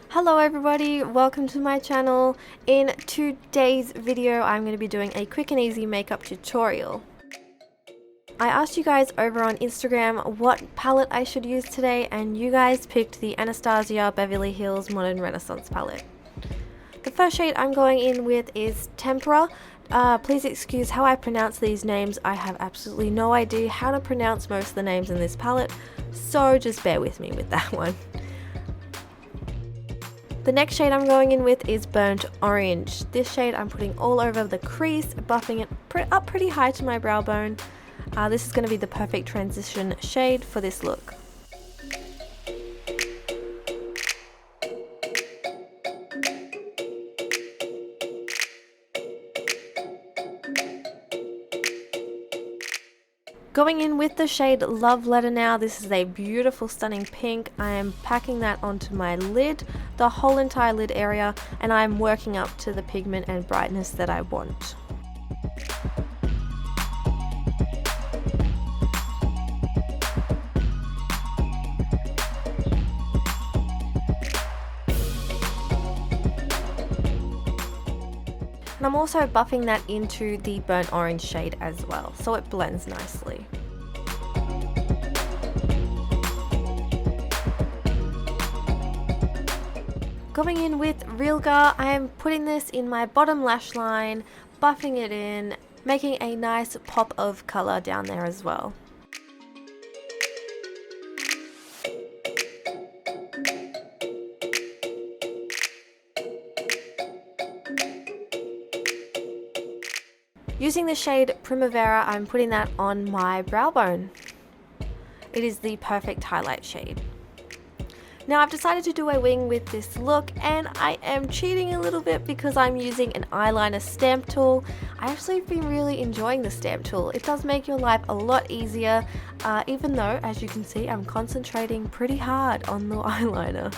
Hello everybody, welcome to my channel. In today's video I'm going to be doing a quick and easy makeup tutorial. I asked you guys over on Instagram what palette I should use today, and you guys picked the Anastasia Beverly Hills Modern Renaissance palette. The first shade I'm going in with is Tempera. Please excuse how I pronounce these names. I have absolutely no idea how to pronounce most of the names in this palette, so just bear with me with that one. The next shade I'm going in with is Burnt Orange. This shade I'm putting all over the crease, buffing it up pretty high to my brow bone. This is going to be the perfect transition shade for this look. Going in with the shade Love Letter now. This is a beautiful, stunning pink. I am packing that onto my lid, the whole entire lid area, and I'm working up to the pigment and brightness that I want. And I'm also buffing that into the burnt orange shade as well, so it blends nicely. Going in with Realgar, I am putting this in my bottom lash line, buffing it in, making a nice pop of colour down there as well. Using the shade Primavera, I'm putting that on my brow bone. It is the perfect highlight shade. Now I've decided to do a wing with this look, and I am cheating a little bit because I'm using an eyeliner stamp tool. I actually have been really enjoying the stamp tool. It does make your life a lot easier, even though, as you can see, I'm concentrating pretty hard on the eyeliner.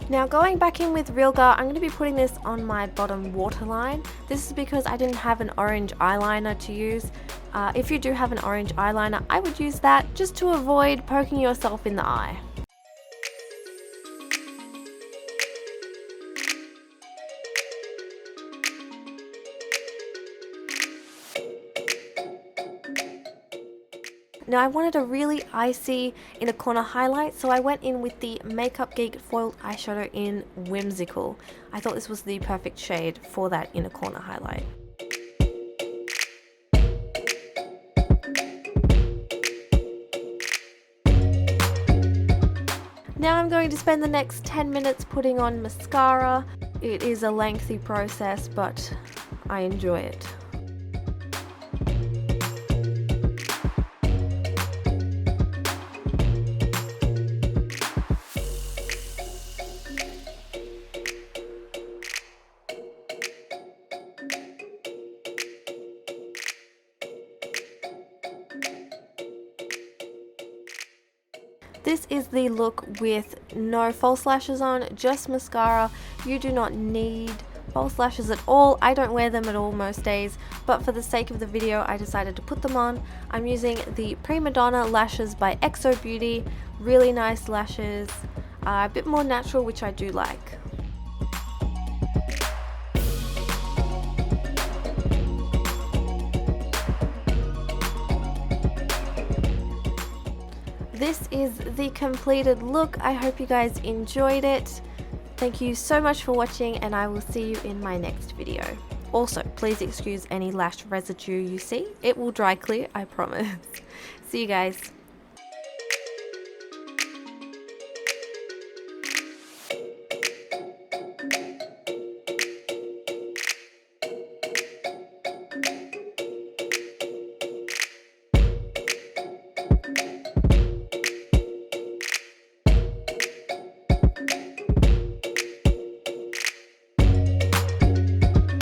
Now going back in with Realgar, I'm going to be putting this on my bottom waterline. This is because I didn't have an orange eyeliner to use. If you do have an orange eyeliner, I would use that just to avoid poking yourself in the eye. Now I wanted a really icy inner corner highlight, so I went in with the Makeup Geek foiled eyeshadow in Whimsical. I thought this was the perfect shade for that inner corner highlight. Now I'm going to spend the next 10 minutes putting on mascara. It is a lengthy process, but I enjoy it. This is the look with no false lashes on, just mascara. You do not need false lashes at all. I don't wear them at all most days, but for the sake of the video I decided to put them on. I'm using the Prima Donna lashes by XO Beauty. Really nice lashes, a bit more natural, which I do like. This is the completed look. I hope you guys enjoyed it. Thank you so much for watching, and I will see you in my next video. Also, please excuse any lash residue you see. It will dry clear, I promise. See you guys.